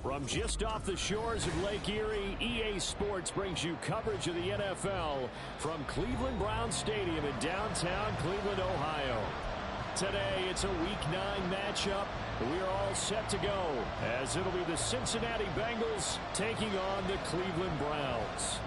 From just off the shores of Lake Erie, EA Sports brings you coverage of the NFL from Cleveland Browns Stadium in downtown Cleveland, Ohio. Today, it's a Week 9 matchup. We are all set to go as it'll be the Cincinnati Bengals taking on the Cleveland Browns.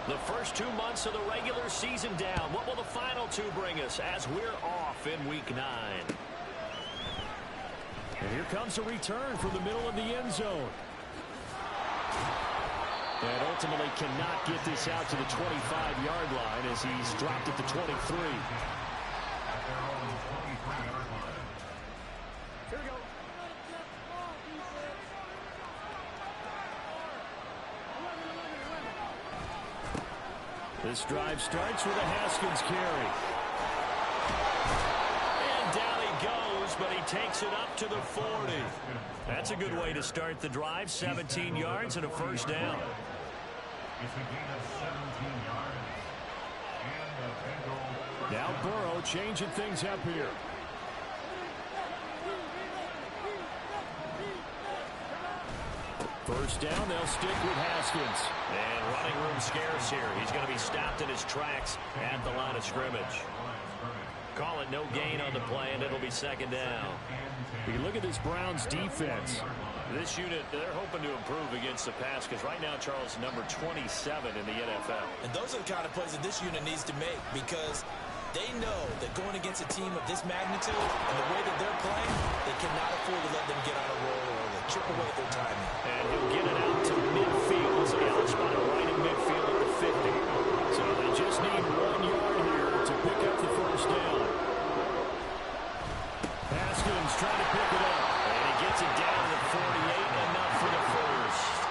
The first 2 months of the regular season down. What will the final two bring us as we're off in Week 9? And here comes a return from the middle of the end zone. And ultimately cannot get this out to the 25-yard line as he's dropped at the 23. Here we go. This drive starts with a Haskins carry. And down he goes, but he takes it up to the 40. That's a good way to start the drive. 17 yards and a first down. Now Burrow changing things up here. First down, they'll stick with Haskins. And running room scarce here. He's going to be stopped in his tracks at the line of scrimmage. Call it no gain on the play, and it'll be second down. You look at this Browns defense. This unit, they're hoping to improve against the pass because right now, Charles, number 27 in the NFL. And those are the kind of plays that this unit needs to make because they know that going against a team of this magnitude and the way that they're playing, they cannot afford to let them get on a roll or chip away at their timing. And he'll get it out to midfield. So he'll spot it right in midfield at the 50. So they just need 1 yard here to pick up the first down. Haskins trying to pick it up. And he gets it down to 48, enough for the first.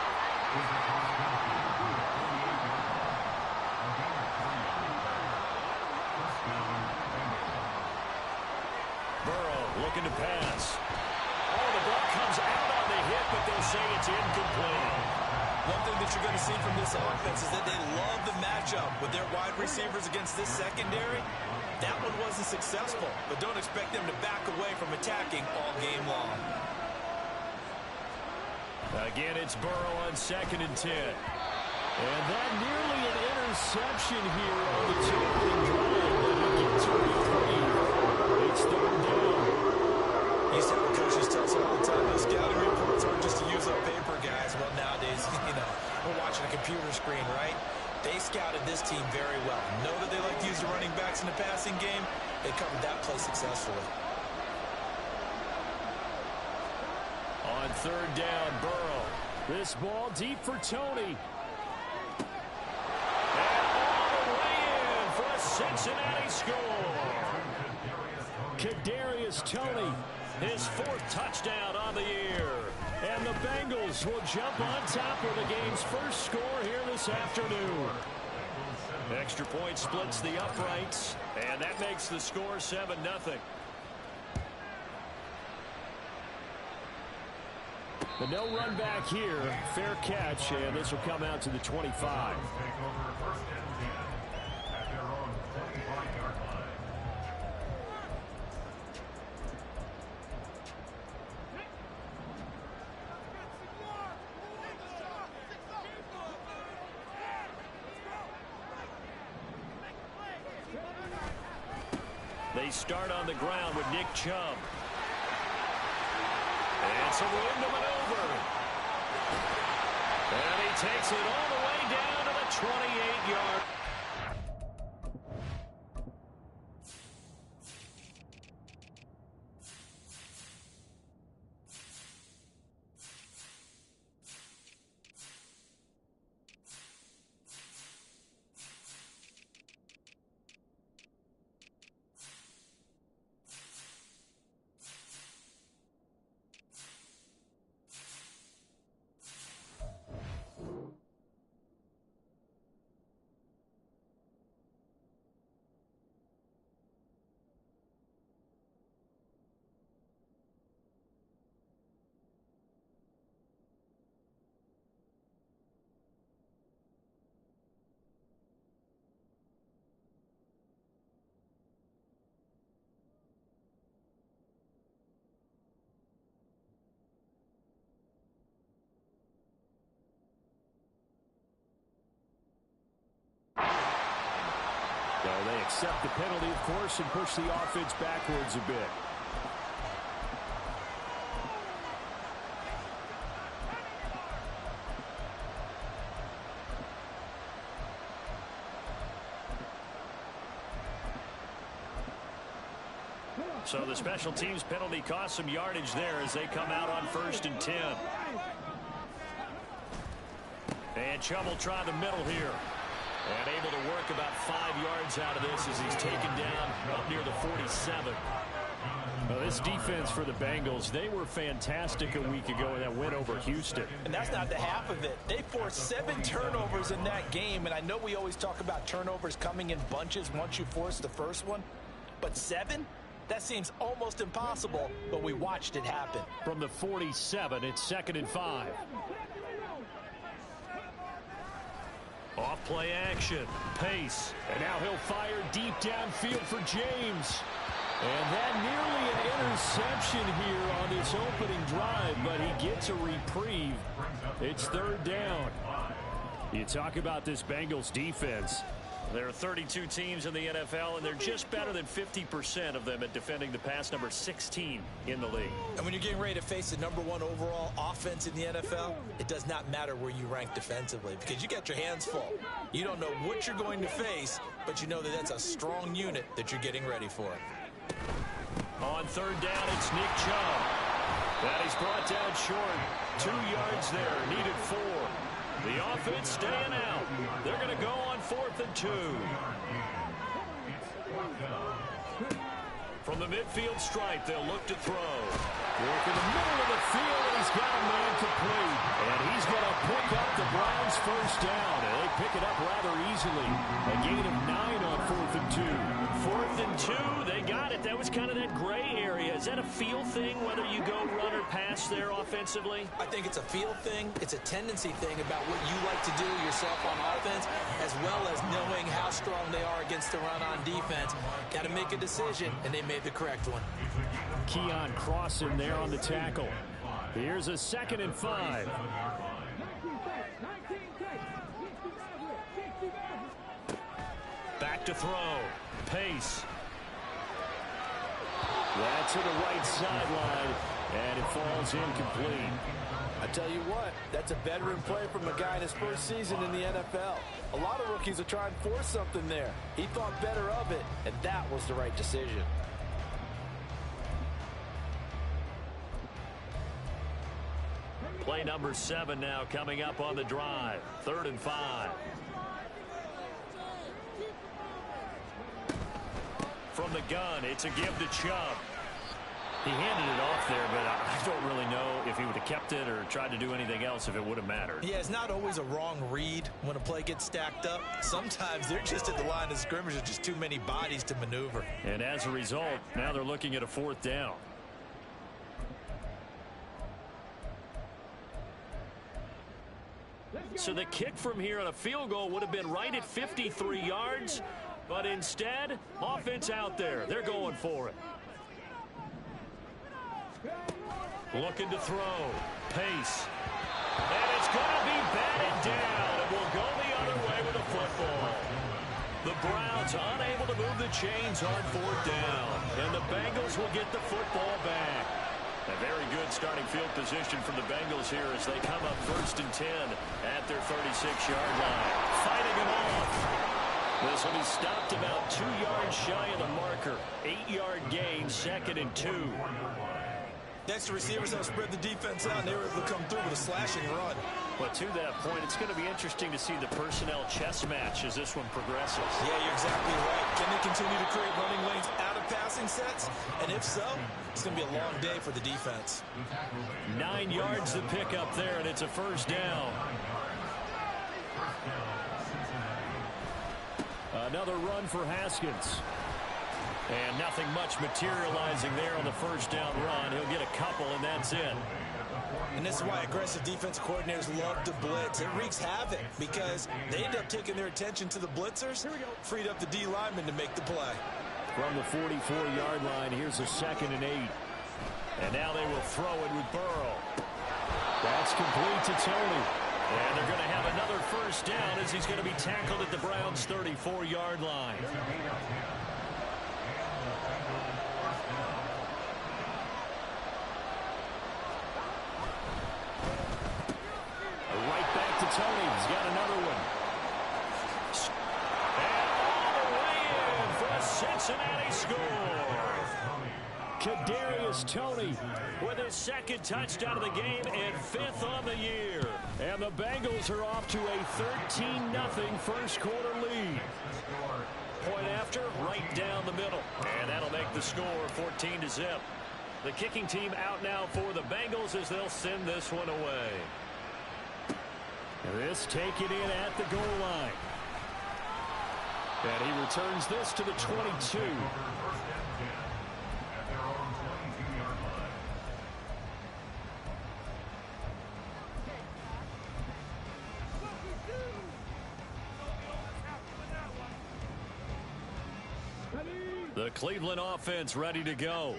Burrow looking to pass. Oh, the ball comes out on the hit, but they'll say it's incomplete. One thing that you're going to see from this offense is that they love the matchup with their wide receivers against this secondary. That one wasn't successful, but don't expect them to back away from attacking all game long. Again, it's Burrow on 2nd and 10. And that nearly an interception here on the opening drive, but he gets a reprieve. It's 3rd down. You see what coaches tell us all the time, those scouting reports aren't just to use on paper, guys. Well, nowadays, we're watching a computer screen, right? They scouted this team very well. Know that they like to use the running backs in the passing game. They covered that play successfully. On 3rd down, Burrow. This ball deep for Tony. And all the way in for a Cincinnati score. Kadarius Toney, his 4th touchdown on the year. And the Bengals will jump on top of the game's first score here this afternoon. Extra point splits the uprights, and that makes the score 7-0. The no run back here, fair catch, and this will come out to the 25. They start on the ground with Nick Chubb. And some room to maneuver. And he takes it all the way down to the 28-yard. accept the penalty, of course, and push the offense backwards a bit. So the special teams penalty cost some yardage there as they come out on 1st and 10. And Chubb will try the middle here. And able to work about 5 yards out of this as he's taken down up near the 47. Well, this defense for the Bengals, they were fantastic a week ago in that win over Houston. And that's not the half of it. They forced 7 turnovers in that game. And I know we always talk about turnovers coming in bunches once you force the first one. But 7? That seems almost impossible, but we watched it happen. From the 47, it's 2nd and 5. Off play action. Pace. And now he'll fire deep downfield for James. And that nearly an interception here on this opening drive, but he gets a reprieve. It's 3rd down. You talk about this Bengals defense. There are 32 teams in the NFL, and they're just better than 50% of them at defending the pass, number 16 in the league. And when you're getting ready to face the #1 overall offense in the NFL, it does not matter where you rank defensively because you got your hands full. You don't know what you're going to face, but you know that that's a strong unit that you're getting ready for. On 3rd down, it's Nick Chubb. That he's brought down short. 2 yards there, needed 4. The offense staying out. They're going to go on 4th and 2. From the midfield stripe, they'll look to throw. Work in the middle of the field, and he's got a man complete. And he's going to pick up the Browns' 1st down. And they pick it up rather easily. A gain of 9 on 4th and 2. 4th and 2, they got it. That was kind of that gray area. Is that a feel thing, whether you go run or pass there offensively? I think it's a feel thing. It's a tendency thing about what you like to do yourself on offense, as well as knowing how strong they are against the run on defense. Got to make a decision, and they made the correct one. Keon Crossen there on the tackle. Here's a 2nd and 5. Back to throw. Pace. That's to the right sideline, and it falls incomplete. I tell you what, that's a veteran play from a guy in his first season in the NFL. A lot of rookies will try and force something there. He thought better of it, and that was the right decision. Play number 7 now coming up on the drive. 3rd and 5. From the gun, it's a give to Chubb. He handed it off there, but I don't really know if he would have kept it or tried to do anything else if it would have mattered. Yeah, it's not always a wrong read when a play gets stacked up. Sometimes they're just at the line of scrimmage. There's just too many bodies to maneuver. And as a result, now they're looking at a 4th down. So the kick from here on a field goal would have been right at 53 yards. But instead, offense out there. They're going for it. Looking to throw. Pace. And it's going to be batted down. And will go the other way with the football. The Browns unable to move the chains on 4th down. And the Bengals will get the football back. A very good starting field position from the Bengals here as they come up 1st and 10 at their 36-yard line. Fighting it off. This will be stopped about 2 yards shy of the marker. 8-yard gain, 2nd and 2. Next, the receivers have spread the defense out, and they were able to come through with a slashing run. But to that point, it's going to be interesting to see the personnel chess match as this one progresses. Yeah, you're exactly right. Can they continue to create running lanes out of passing sets? And if so, it's going to be a long day for the defense. 9 yards to pick up there, and it's a 1st down. Another run for Haskins. And nothing much materializing there on the 1st down run. He'll get a couple, and that's it. And this is why aggressive defensive coordinators love to blitz. It wreaks havoc because they end up taking their attention to the blitzers, freed up the D lineman to make the play. From the 44-yard line, here's a 2nd and 8. And now they will throw it with Burrow. That's complete to Tony. And they're going to have another 1st first down as he's going to be tackled at the Browns' 34-yard line. Right back to Tony. He's got another one. And all the way in for a Cincinnati score. Kadarius Toney with his second touchdown of the game and 5th on the year. And the Bengals are off to a 13-0 first quarter lead. Point after, right down the middle. And that'll make the score 14-0. The kicking team out now for the Bengals as they'll send this one away. This taken in at the goal line. And he returns this to the 22. The Cleveland offense ready to go.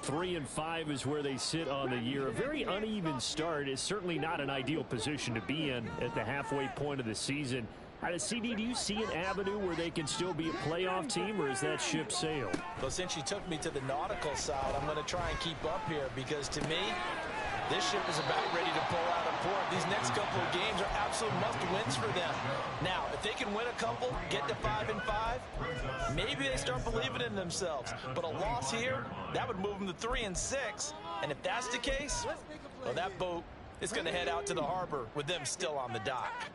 3-5 is where they sit on the year. A very uneven start is certainly not an ideal position to be in at the halfway point of the season. CD, do you see an avenue where they can still be a playoff team, or is that ship sailed? Well, since you took me to the nautical side, I'm going to try and keep up here because to me, this ship is about ready to pull out of port. These next couple of games are absolute must-wins for them. Now, if they can win a couple, get to 5-5, maybe they start believing in themselves. But a loss here, that would move them to 3-6. And if that's the case, well, that boat is going to head out to the harbor with them still on the dock.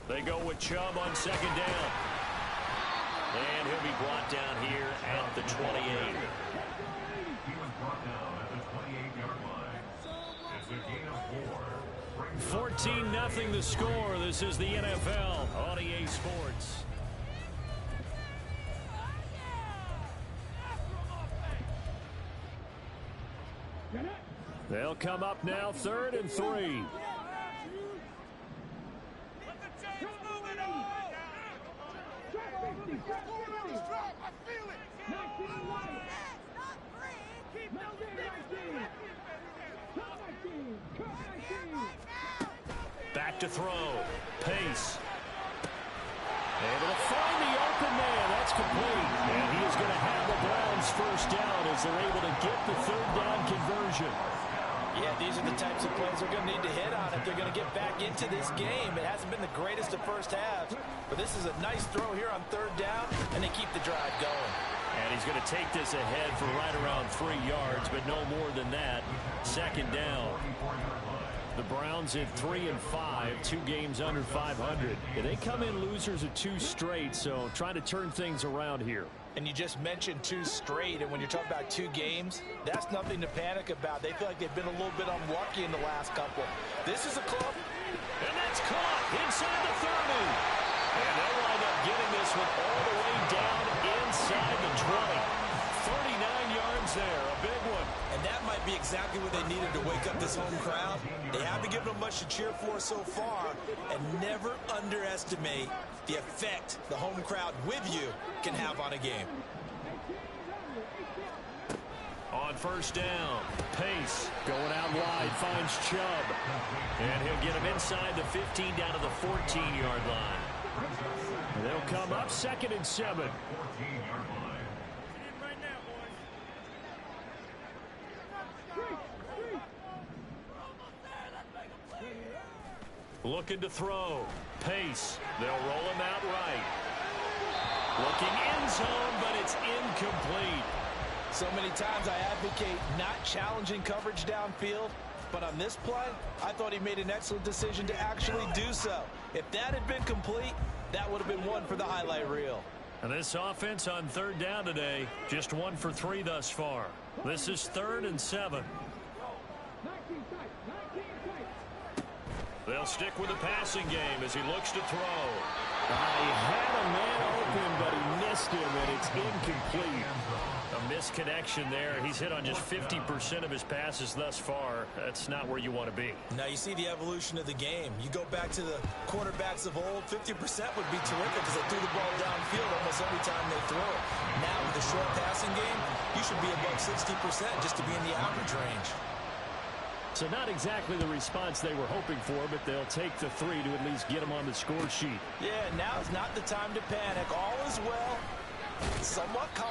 They go with Chubb on second down. And he'll be brought down here at the 28. 14-0 the score. This is the NFL on EA Sports. They'll come up now 3rd and 3. Back to throw. Pace. Able to find the open man. That's complete. And he is going to have the Browns first down as they're able to get the 3rd down conversion. Yeah, these are the types of plays they're going to need to hit on if they're going to get back into this game. It hasn't been the greatest of first halves, but this is a nice throw here on 3rd down, and they keep the drive going. And he's going to take this ahead for right around 3 yards, but no more than that. 2nd down. The Browns at 3-5, 2 games under 500. And they come in losers of 2 straight, so trying to turn things around here. And you just mentioned 2 straight, and when you're talking about 2 games, that's nothing to panic about. They feel like they've been a little bit unlucky in the last couple. This is a club. And that's caught inside the 30. And they'll wind up getting this one all the way down inside the 20. 39 yards there, a big one. And that might be exactly what they needed to wake up this home crowd. They haven't given them much to cheer for so far, and never underestimate the effect the home crowd with you can have on a game. On 1st down, Pace going out wide, finds Chubb. And he'll get him inside the 15 down to the 14-yard line. They'll come up 2nd and 7. Looking to throw. Pace. They'll roll him out right. Looking end zone, but it's incomplete. So many times I advocate not challenging coverage downfield, but on this play, I thought he made an excellent decision to actually do so. If that had been complete, that would have been one for the highlight reel. And this offense on 3rd down today, just 1 for 3 thus far. This is 3rd and 7. They'll stick with the passing game as he looks to throw. He had a man open, but he missed him, and it's incomplete. A misconnection there. He's hit on just 50% of his passes thus far. That's not where you want to be. Now you see the evolution of the game. You go back to the quarterbacks of old, 50% would be terrific because they threw the ball downfield almost every time they throw it. Now with the short passing game, you should be above 60% just to be in the average range. So not exactly the response they were hoping for, but they'll take the 3 to at least get them on the score sheet. Yeah, now is not the time to panic. All is well. Somewhat calm.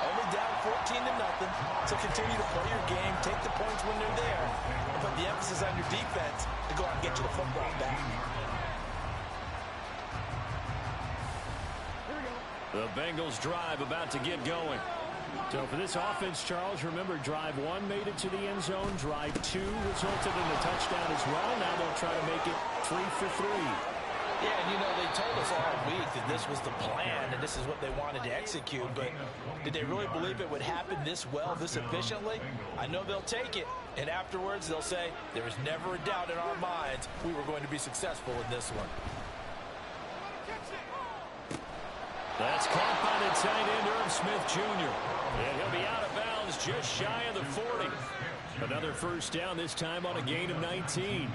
Only down 14-0. So continue to play your game. Take the points when they're there. And put the emphasis on your defense to go out and get you the football back. The Bengals drive about to get going. So for this offense, Charles, remember, drive 1 made it to the end zone. Drive 2 resulted in a touchdown as well. Now they'll try to make it 3 for 3. Yeah, and you know, they told us all week that this was the plan and this is what they wanted to execute. But did they really believe it would happen this well, this efficiently? I know they'll take it. And afterwards, they'll say, there was never a doubt in our minds we were going to be successful in this one. That's caught by the tight end, Irv Smith Jr. And he'll be out of bounds just shy of the 40. Another first down, this time on a gain of 19.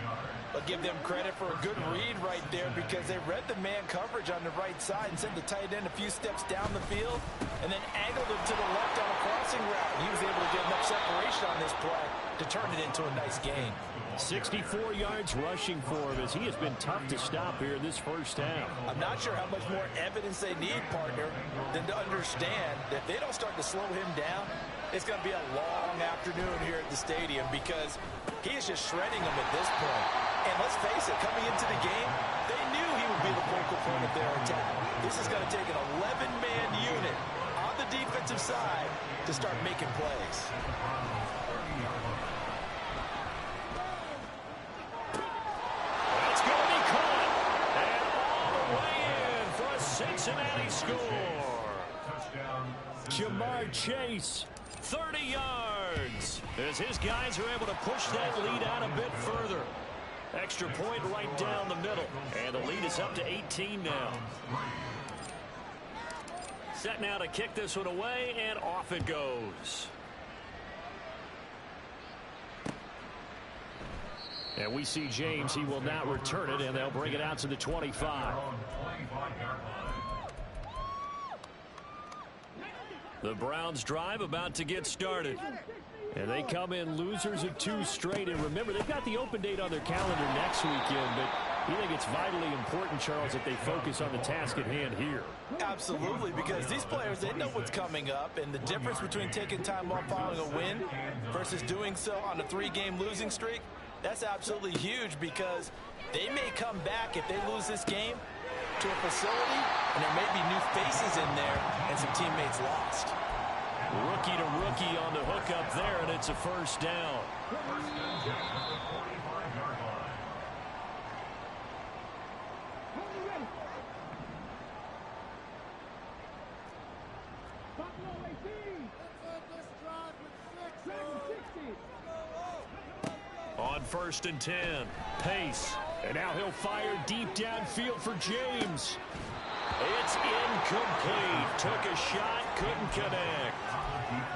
But give them credit for a good read right there because they read the man coverage on the right side and sent the tight end a few steps down the field and then angled him to the left on a crossing route. He was able to get enough separation on this play to turn it into a nice gain. 64 yards rushing for him as he has been tough to stop here in this first half. I'm not sure how much more evidence they need, partner, than to understand that if they don't start to slow him down, it's going to be a long afternoon here at the stadium because he is just shredding them at this point. And let's face it, coming into the game, they knew he would be the focal point of their attack. This is going to take an 11-man unit on the defensive side to start making plays. Cincinnati score. Jamar Chase, 30 yards. As his guys are able to push that lead out a bit further. Extra point right down the middle. And the lead is up to 18 now. Set now to kick this one away, and off it goes. And we see James. He will not return it, and they'll bring it out to the 25. The Browns drive about to get started. And they come in losers of 2 straight. And remember, they've got the open date on their calendar next weekend. But you think it's vitally important, Charles, that they focus on the task at hand here? Absolutely, because these players, they know what's coming up. And the difference between taking time off following a win versus doing so on a 3-game losing streak, that's absolutely huge because they may come back if they lose this game to a facility, and there may be new faces in there and some teammates lost. Rookie to rookie on the hook up there, and it's a first down. On 1st and 10, Pace. And now he'll fire deep downfield for James. It's incomplete. Took a shot, couldn't connect.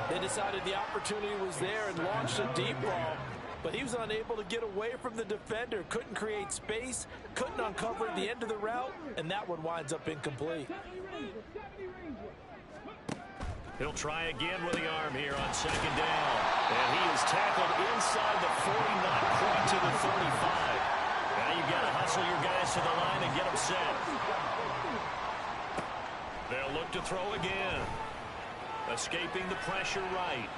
They decided the opportunity was there and launched a deep ball, but he was unable to get away from the defender. Couldn't create space, couldn't uncover the end of the route, and that one winds up incomplete. He'll try again with the arm here on 2nd down. And he is tackled inside the 40, not quite to the 35. Now you've got to hustle your guys to the line and get them set. They'll look to throw again. Escaping the pressure right.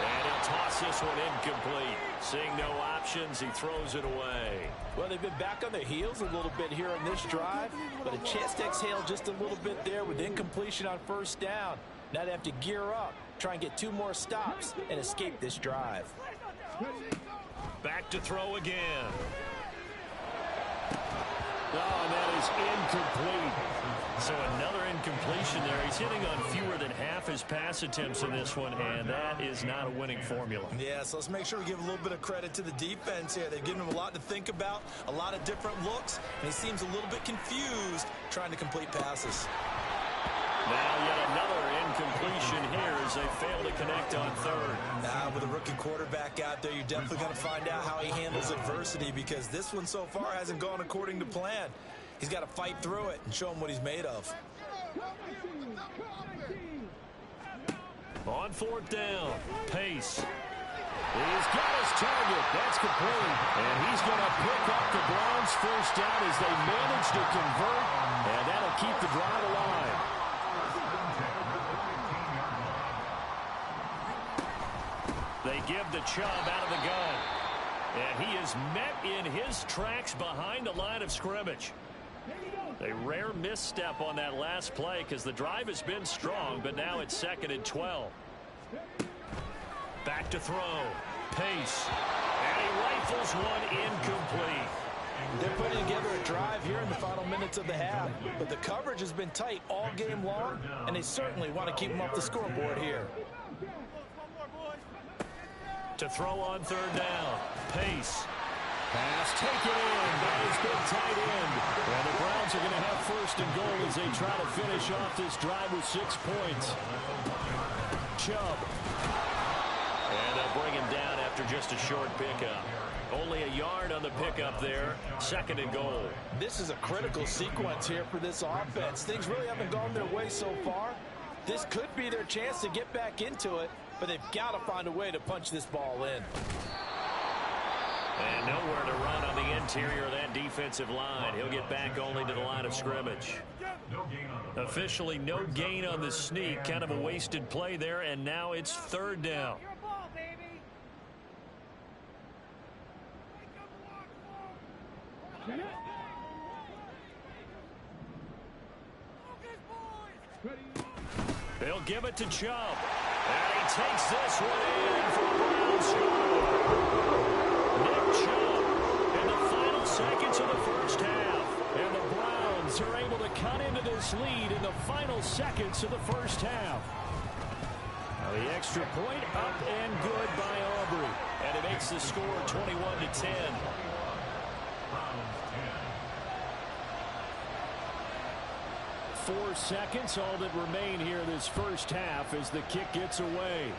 And he'll toss this one incomplete. Seeing no options, he throws it away. Well, they've been back on their heels a little bit here on this drive, but a chance to exhale just a little bit there with incompletion on 1st down. Now they have to gear up, try and get 2 more stops, and escape this drive. Back to throw again. Oh, and that is incomplete. So another incompletion there. He's hitting on fewer than half his pass attempts in this one, and that is not a winning formula. Yeah, so let's make sure we give a little bit of credit to the defense here. They've given him a lot to think about, a lot of different looks, and he seems a little bit confused trying to complete passes. Now yet another incompletion here as they fail to connect on 3rd. Now with a rookie quarterback out there, you're definitely going to find out how he handles adversity because this one so far hasn't gone according to plan. He's got to fight through it and show him what he's made of. On 4th down, Pace. He's got his target. That's complete. And he's going to pick up the Browns' first down as they manage to convert. And that'll keep the drive alive. They give the Chubb out of the gun. And he is met in his tracks behind the line of scrimmage. A rare misstep on that last play because the drive has been strong, but now it's 2nd and 12. Back to throw. Pace. And he rifles one incomplete. They're putting together a drive here in the final minutes of the half, but the coverage has been tight all game long, and they certainly want to keep them off the scoreboard here. To throw on 3rd down. Pace. Pass taken in by his big tight end. And the Browns are going to have 1st and goal as they try to finish off this drive with 6 points. Chubb. And they'll bring him down after just a short pickup. Only a yard on the pickup there. 2nd and goal. This is a critical sequence here for this offense. Things really haven't gone their way so far. This could be their chance to get back into it, but they've got to find a way to punch this ball in. And nowhere to run on the interior of that defensive line. He'll get back only to the line of scrimmage. Officially no gain on the sneak. Kind of a wasted play there, and now it's 3rd down. They'll give it to Chubb. And he takes this one in for a Browns score. Nick Chubb in the final seconds of the first half. And the Browns are able to cut into this lead in the final seconds of the first half. Now the extra point up and good by Aubrey. And it makes the score 21-10. 4 seconds, all that remain here this first half as the kick gets away.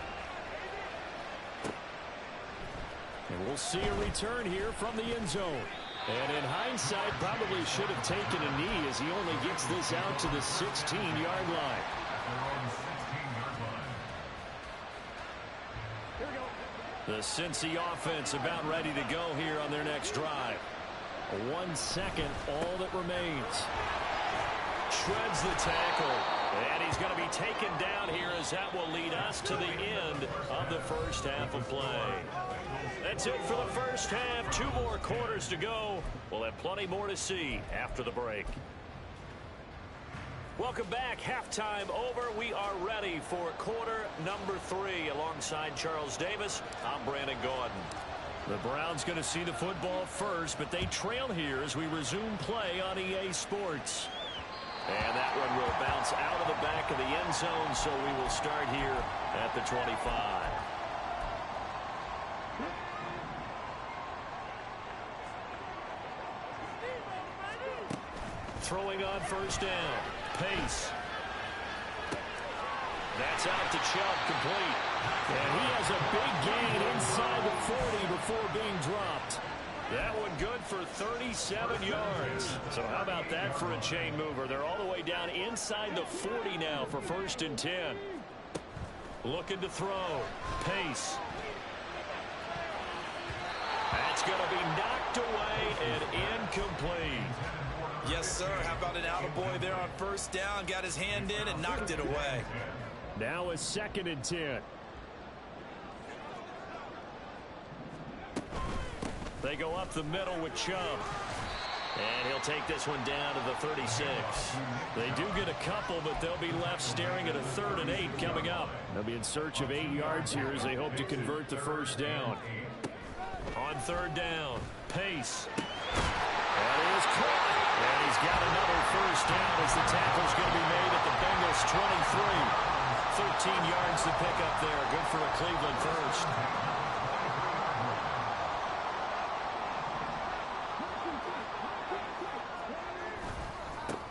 And we'll see a return here from the end zone. And in hindsight, probably should have taken a knee as he only gets this out to the 16-yard line. The Cincy offense about ready to go here on their next drive. 1 second, all that remains. Shreds the tackle, and he's going to be taken down here as that will lead us to the end of the first half of play. That's it for the first half. 2 more quarters to go. We'll have plenty more to see after the break. Welcome back. Halftime over. We are ready for quarter number 3. Alongside Charles Davis, I'm Brandon Gaudin. The Browns going to see the football first, but they trail here as we resume play on EA Sports. And that one will bounce out of the back of the end zone, so we will start here at the 25. Throwing on first down. Pace. That's out to Chubb, complete. And he has a big gain inside the 40 before being dropped. That one good for 37 yards. So how about that for a chain mover? They're all the way down inside the 40 now for 1st and 10. Looking to throw. Pace. That's going to be knocked away and incomplete. Yes, sir. How about an attaboy there on first down? Got his hand in and knocked it away. Now a 2nd and 10. They go up the middle with Chubb. And he'll take this one down to the 36. They do get a couple, but they'll be left staring at a 3rd and 8 coming up. They'll be in search of 8 yards here as they hope to convert the first down. On 3rd down, Pace. That is caught. And he's got another first down as the tackle's going to be made at the Bengals 23. 13 yards to pick up there. Good for a Cleveland first.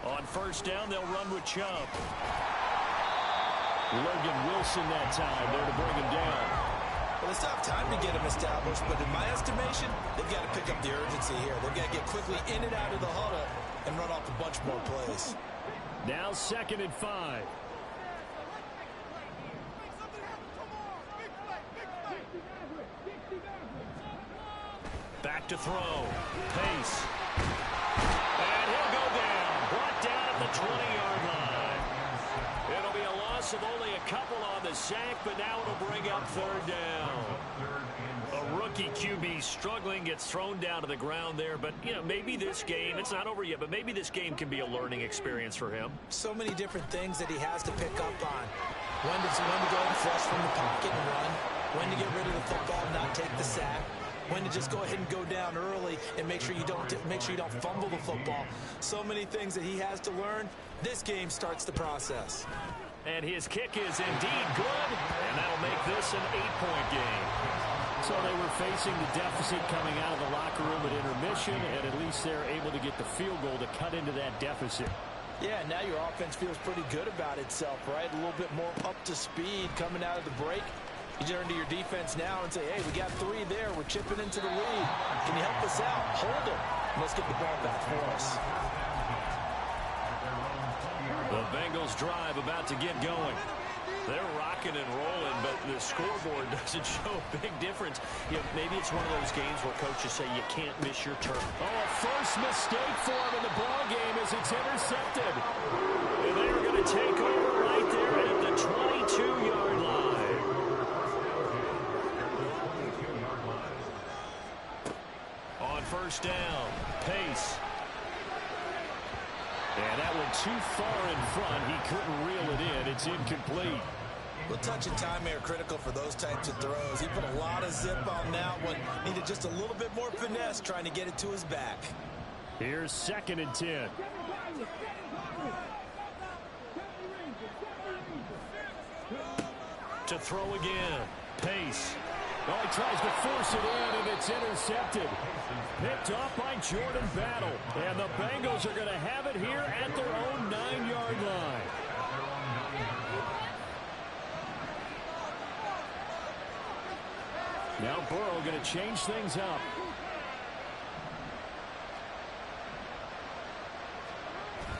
On first down, they'll run with Chubb. Logan Wilson that time there to bring him down. Well, it's not time to get him established, but in my estimation, they've got to pick up the urgency here. They've got to get quickly in and out of the huddle and run off a bunch more plays. Now 2nd and 5. back to throw. Pace. And he'll go down. Brought down at the 20-yard line. It'll be a loss of only a couple on the sack, but now it'll bring up third down. A rookie QB struggling, gets thrown down to the ground there, but maybe this game, it's not over yet, but maybe this game can be a learning experience for him. So many different things that he has to pick up on. When to go and flush from the pocket and run. When to get rid of the football and not take the sack. When to just go ahead and go down early and make sure you don't fumble the football. So many things that he has to learn. This game starts the process. And his kick is indeed good, and that'll make this an 8-point game. So they were facing the deficit coming out of the locker room at intermission, and at least they're able to get the field goal to cut into that deficit. Yeah, now your offense feels pretty good about itself, right? A little bit more up to speed coming out of the break. You turn to your defense now and say, hey, we got 3 there. We're chipping into the lead. Can you help us out? Hold them. Let's get the ball back for us. The Bengals drive about to get going. They're rocking and rolling, but the scoreboard doesn't show a big difference. Maybe it's one of those games where coaches say you can't miss your turn. Oh, a first mistake for him in the ball game as it's intercepted. And they're going to take over right there at the 22-yard line. On first down, Pace. And that one too far in front. He couldn't reel it in. It's incomplete. Well, touch and time are critical for those types of throws. He put a lot of zip on that one. Needed just a little bit more finesse trying to get it to his back. Here's 2nd and 10. To throw again, Pace. Oh, he tries to force it in, and it's intercepted. Picked off by Jordan Battle. And the Bengals are going to have it here at their own 9-yard line. Now Burrow going to change things up.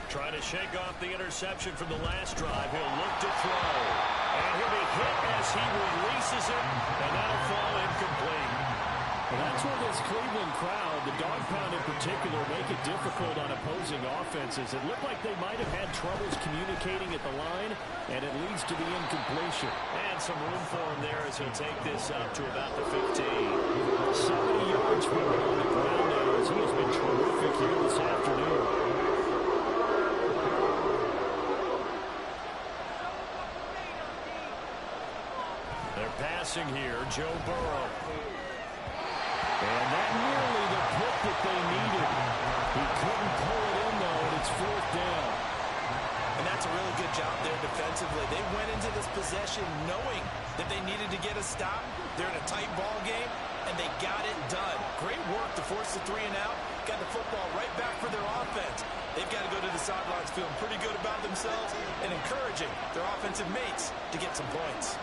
Trying to shake off the interception from the last drive. He'll look to throw. And he'll be hit as he releases it, and that'll fall incomplete. Well, that's where this Cleveland crowd, the dog pound in particular, make it difficult on opposing offenses. It looked like they might have had troubles communicating at the line, and it leads to the incompletion. And some room for him there as he'll take this up to about the 15. 70 yards from on the ground now as he has been terrific here this afternoon. They're passing here, Joe Burrow. And that nearly the pick that they needed. He couldn't pull it in, though, and it's 4th down. And that's a really good job there defensively. They went into this possession knowing that they needed to get a stop. They're in a tight ball game, and they got it done. Great work to force the 3 and out. Got the football right back for their offense. They've got to go to the sidelines feeling pretty good about themselves and encouraging their offensive mates to get some points.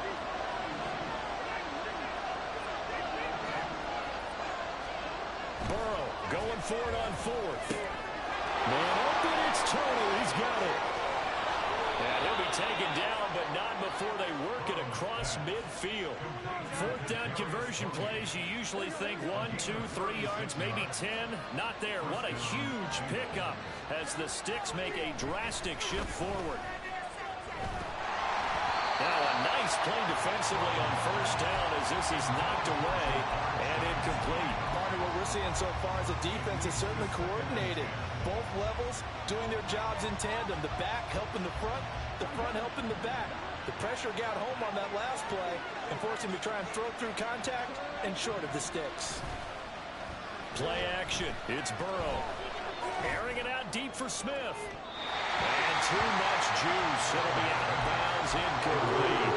Burrow going for it on 4th. Man open, it's Tony. He's got it. And he'll be taken down, but not before they work it across midfield. 4th down conversion plays, you usually think 1, 2, 3 yards, maybe 10. Not there. What a huge pickup as the Sticks make a drastic shift forward. Now a nice play defensively on first down as this is knocked away and incomplete. Part of what we're seeing so far is the defense is certainly coordinated. Both levels doing their jobs in tandem. The back helping the front helping the back. The pressure got home on that last play and forced him to try and throw through contact and short of the sticks. Play action. It's Burrow. Airing it out deep for Smith. And too much juice. It'll be out of bounds, incomplete.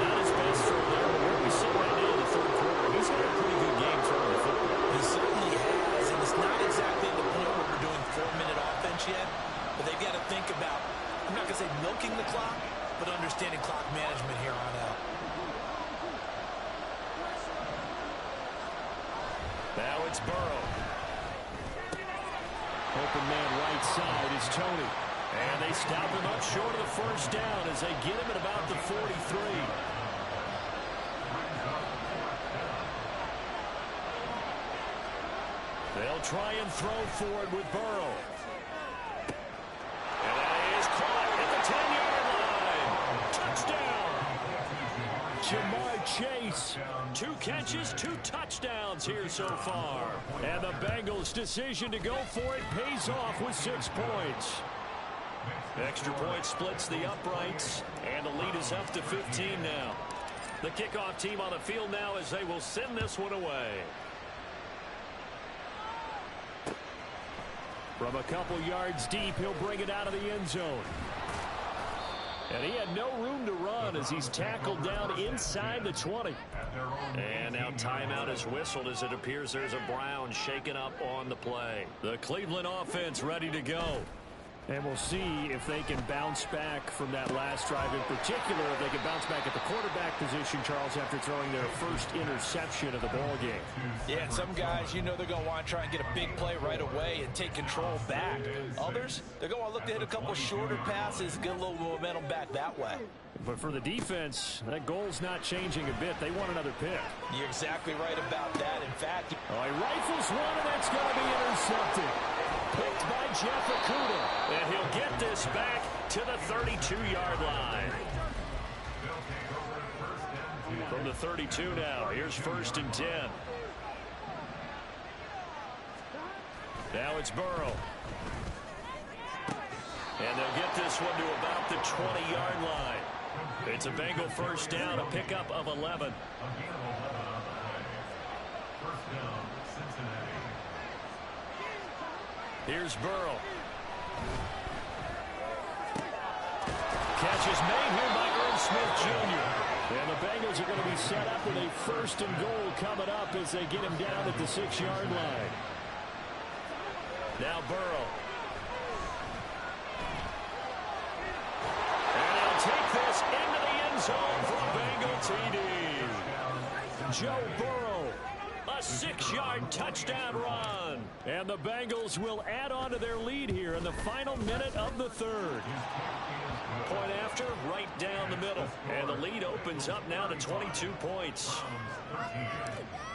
Not his best throw there, but where we sit right now in the 3rd quarter, he's had a pretty good game throwing the football. He certainly has, and it's not exactly the point where we're doing 4-minute offense yet, but they've got to think about, I'm not going to say milking the clock, but understanding clock management here on out. Now it's Burrow. Open man right side is Tony. And they stop him up short of the first down as they get him at about the 43. They'll try and throw for it with Burrow. And that is caught at the 10-yard line. Touchdown. Ja'Marr Chase. 2 catches, 2 touchdowns here so far. And the Bengals' decision to go for it pays off with 6 points. Extra point splits the uprights, and the lead is up to 15 now. The kickoff team on the field now as they will send this one away. From a couple yards deep, he'll bring it out of the end zone. And he had no room to run as he's tackled down inside the 20. And now timeout is whistled as it appears there's a Brown shaken up on the play. The Cleveland offense ready to go. And we'll see if they can bounce back from that last drive in particular, if they can bounce back at the quarterback position, Charles, after throwing their first interception of the ball game. Yeah, some guys, you know they're going to want to try and get a big play right away and take control back. Others, they're going to want to look to hit a couple shorter passes, get a little momentum back that way. But for the defense, that goal's not changing a bit. They want another pick. You're exactly right about that. In fact, he rifles one, and that's going to be intercepted. Picked by Jeff Okudah. And he'll get this back to the 32-yard line. From the 32 now, here's 1st and 10. Now it's Burrow. And they'll get this one to about the 20-yard line. It's a Bengal first down, a pickup of 11. Here's Burrow. Catch is made here by Irv Smith Jr. And the Bengals are going to be set up with a 1st and goal coming up as they get him down at the 6-yard line. Now Burrow. And he'll take this into the end zone for a Bengal TD. Joe Burrow, a 6-yard touchdown run. And the Bengals will add on to their lead here in the final minute of the 3rd. Point after, right down the middle. And the lead opens up now to 22 points.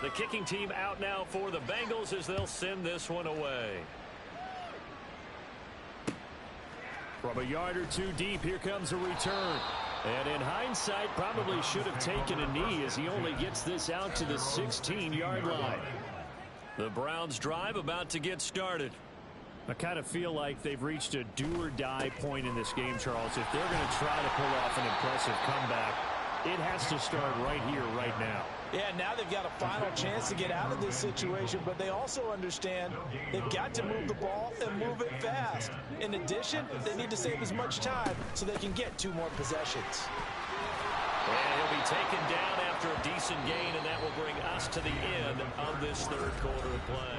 The kicking team out now for the Bengals as they'll send this one away. From a yard or 2 deep, here comes a return. And in hindsight, probably should have taken a knee as he only gets this out to the 16-yard line. The Browns drive about to get started. I kind of feel like they've reached a do-or-die point in this game, Charles. If they're going to try to pull off an impressive comeback, it has to start right here, right now. Yeah, now they've got a final chance to get out of this situation, but they also understand they've got to move the ball and move it fast. In addition, they need to save as much time so they can get 2 more possessions. And he'll be taken down after a decent gain, and that will bring us to the end of this 3rd quarter of play.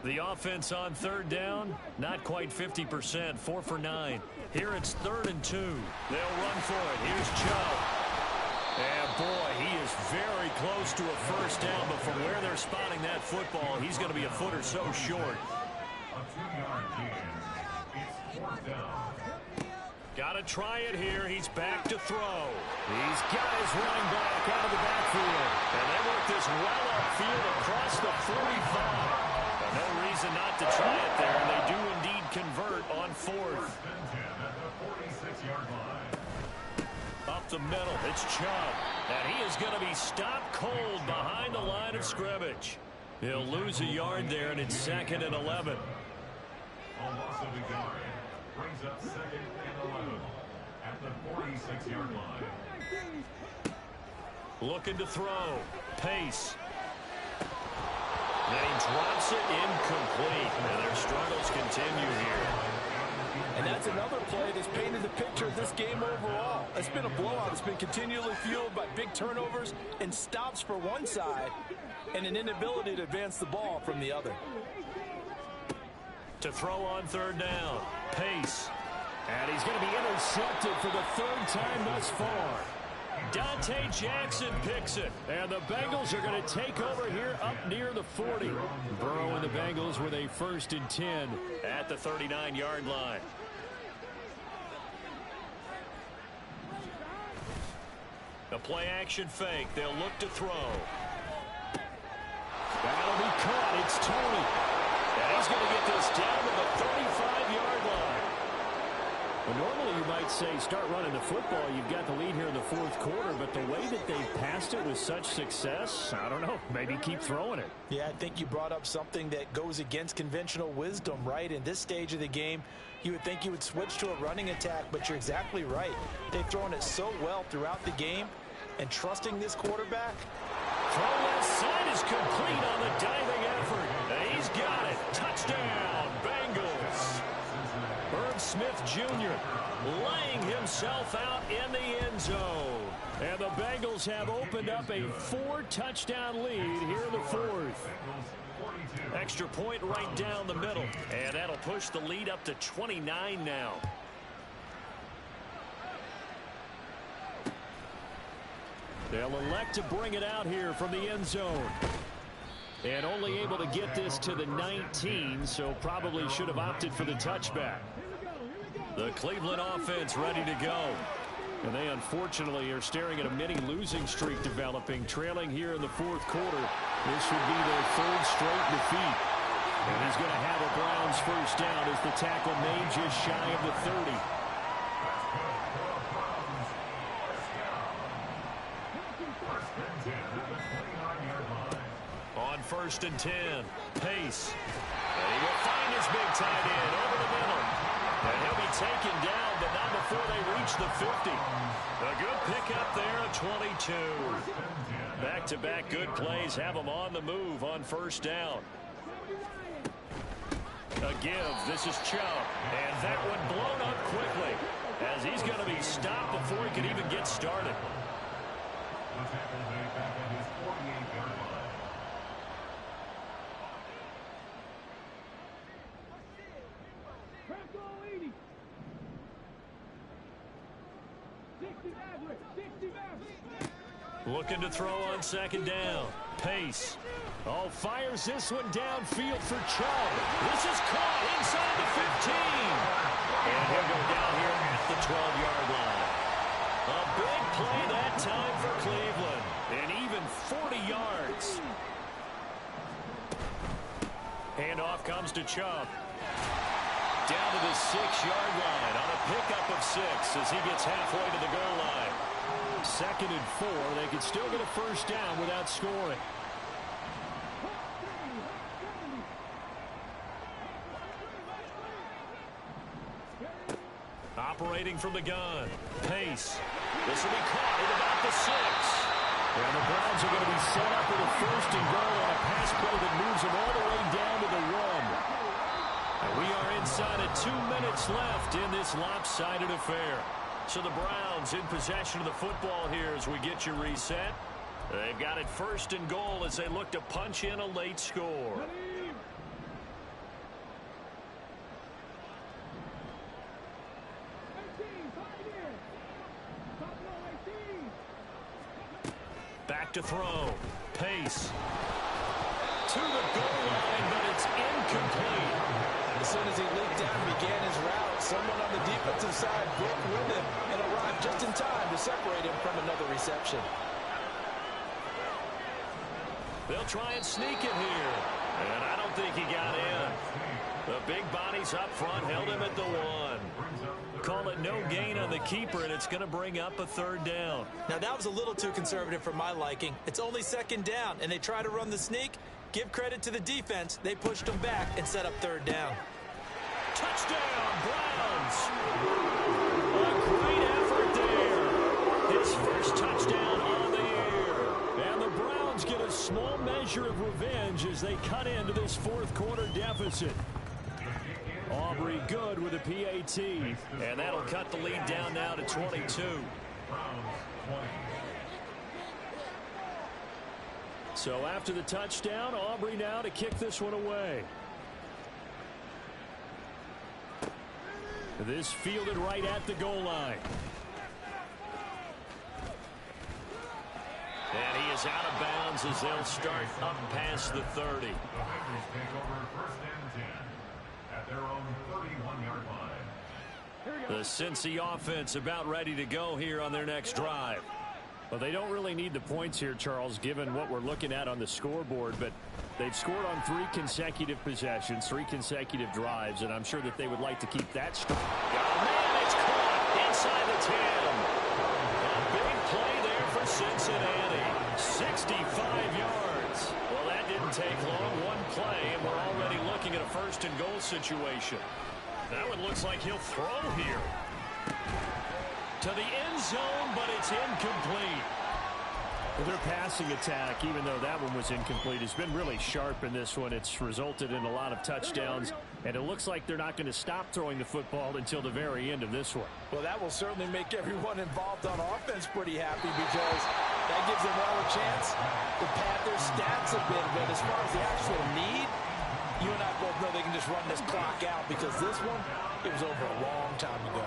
The offense on 3rd down, not quite 50%, 4 for 9. Here it's 3rd and 2. They'll run for it. Here's Chubb. And boy, he is very close to a 1st down, but from where they're spotting that football, he's going to be a foot or so short. Got to try it here. He's back to throw. These guys running back out of the backfield. And they work this well upfield across the 45. No reason not to try it there, and they do indeed convert on 4th. Up the middle, it's Chubb. And he is going to be stopped cold behind the line of scrimmage. He'll lose a yard there, and it's 2nd and 11. Brings up 2nd and 11 at the 46-yard line. Looking to throw. Pace. And he drops it incomplete. And their struggles continue here. And that's another play that's painted the picture of this game overall. It's been a blowout. It's been continually fueled by big turnovers and stops for one side and an inability to advance the ball from the other. To throw on 3rd down. Pace. And he's going to be intercepted for the 3rd time thus far. Dante Jackson picks it. And the Bengals are going to take over here up near the 40. Burrow and the Bengals with a 1st and 10 at the 39-yard line. A play-action fake. They'll look to throw. That'll be caught. It's Tony. And he's going to get this down to the 35-yard line. Well, normally you might say start running the football. You've got the lead here in the fourth quarter, but the way that they've passed it with such success, I don't know, maybe keep throwing it. Yeah, I think you brought up something that goes against conventional wisdom, right? In this stage of the game, you would think you would switch to a running attack, but you're exactly right. They've thrown it so well throughout the game, and trusting this quarterback. Throw left side is complete on the diving effort. And he's got it. Touchdown, Bengals. Herb Smith Jr. laying himself out in the end zone. And the Bengals have opened up a 4-touchdown lead here in the fourth. Extra point right down the middle. And that'll push the lead up to 29 now. They'll elect to bring it out here from the end zone. And only able to get this to the 19, so probably should have opted for the touchback. The Cleveland offense ready to go. And they unfortunately are staring at a mini losing streak developing, trailing here in the fourth quarter. This would be their third straight defeat. And he's going to have a Browns first down as the tackle made just shy of the 30. On 1st and 10, Pace. And he will find his big tight end over the middle. And he'll be taken down, but not before they reach the 50. A good pickup there at 22. Back-to-back good plays have him on the move on first down. A give. This is Chubb. And that one blown up quickly as he's going to be stopped before he can even get started. Looking to throw on second down. Pace. Oh, fires this one downfield for Chubb. This is caught inside the 15. And he'll go down here at the 12-yard line. A big play that time for Cleveland. And even 40 yards. Handoff comes to Chubb. Down to the 6-yard line on a pickup of 6 as he gets halfway to the goal line. 2nd and 4. They could still get a first down without scoring. Operating from the gun. Pace. This will be caught at about the 6. And the Browns are going to be set up with a 1st and goal on a pass play that moves them all the way down to the 1. And we are inside of 2 minutes left in this lopsided affair. So the Browns in possession of the football here as we get you reset. They've got it 1st and goal as they look to punch in a late score. Back to throw. Pace. To the goal line, but it's incomplete. As soon as he leaped down and began his route, someone on the defensive side broke with him and arrived just in time to separate him from another reception. They'll try and sneak it here. And I don't think he got in. The big bodies up front held him at the 1. Call it no gain on the keeper, and it's going to bring up a 3rd down. Now, that was a little too conservative for my liking. It's only 2nd down, and they try to run the sneak. Give credit to the defense. They pushed them back and set up 3rd down. Touchdown, Browns! A great effort there. His first touchdown on the year. And the Browns get a small measure of revenge as they cut into this 4th quarter deficit. Aubrey good with a PAT. And that'll cut the lead down now to 22. So after the touchdown, Aubrey now to kick this one away. This fielded right at the goal line. And he is out of bounds as they'll start up past the 30. The Cincy offense about ready to go here on their next drive. Well, they don't really need the points here, Charles, given what we're looking at on the scoreboard, but they've scored on 3 consecutive possessions, 3 consecutive drives, and I'm sure that they would like to keep that strong. Oh, man, it's caught inside the 10. A big play there for Cincinnati. 65 yards. Well, that didn't take long. One play, and we're already looking at a first-and-goal situation. That one looks like he'll throw here. To the end zone, but it's incomplete. Well, their passing attack, even though that one was incomplete, has been really sharp in this one. It's resulted in a lot of touchdowns, and it looks like they're not going to stop throwing the football until the very end of this one. Well, that will certainly make everyone involved on offense pretty happy because that gives them all a chance to pad their stats a bit. But as far as the actual need, you and I both know they can just run this clock out because this one, it was over a long time ago.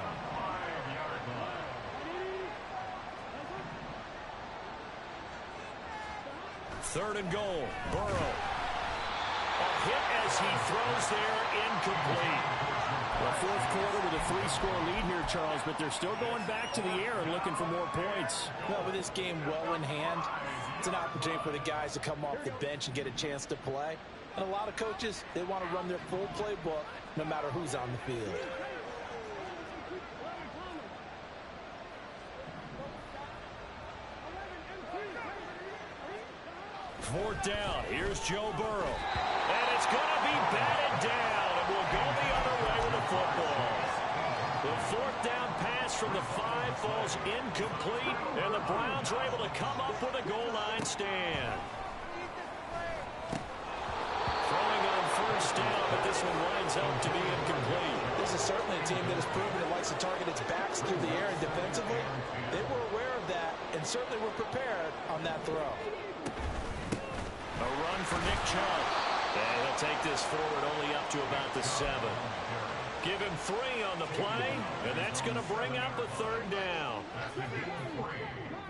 Third and goal. Burrow. A hit as he throws there, incomplete. Well, fourth quarter with a 3-score lead here, Charles, but they're still going back to the air and looking for more points. Well, with this game well in hand, it's an opportunity for the guys to come off the bench and get a chance to play. And a lot of coaches, they want to run their full playbook no matter who's on the field. Fourth down. Here's Joe Burrow. And it's going to be batted down. And we'll go the other way with the football. The fourth down pass from the 5 falls incomplete. And the Browns are able to come up with a goal line stand. Throwing on first down, but this one winds up to be incomplete. This is certainly a team that has proven it likes to target its backs through the air and defensively. They were aware of that and certainly were prepared on that throw. A run for Nick Chubb. And he'll take this forward only up to about the 7. Give him 3 on the play, and that's going to bring up a third down.